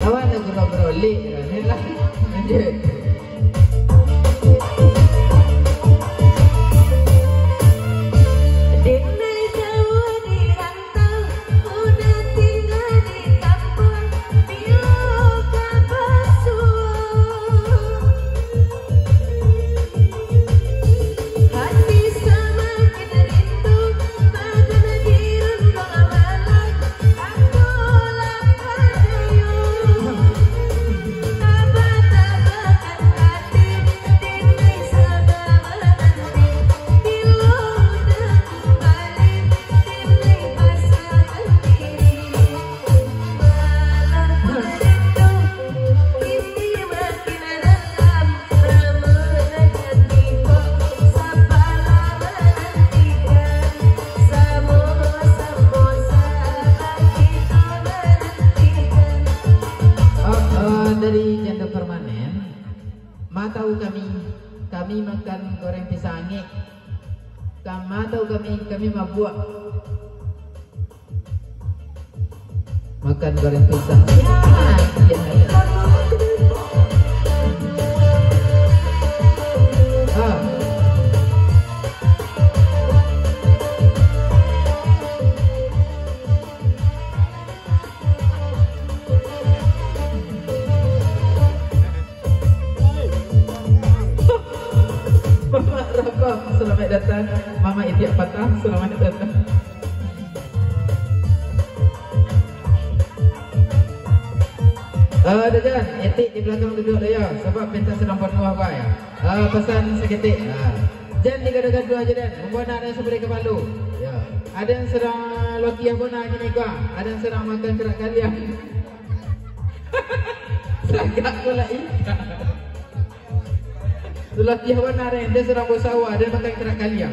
Awak nak gerok-gerok ni lah. Lanjut. Dari janda permanen, ma tahu kami makan goreng pisang angin. Ma tahu kami mabuk makan goreng pisang. Ya. Selamat datang Mama Itiak Patah. Selamat datang. Jan, etik di belakang duduk dah ya. Sebab pentas sedang penuh apa ya. Pesan seketik. Jan digaduh-gaduh aja Dan. Membona ada yang seberi kepalu. Ya. Ada yang sedang lokiah bona kini gua. Ada yang sedang makan kerak kalian. Sagak pula ikan. Itulah dia benar yang dia sedang bersawah, dia makan kerak kaliang.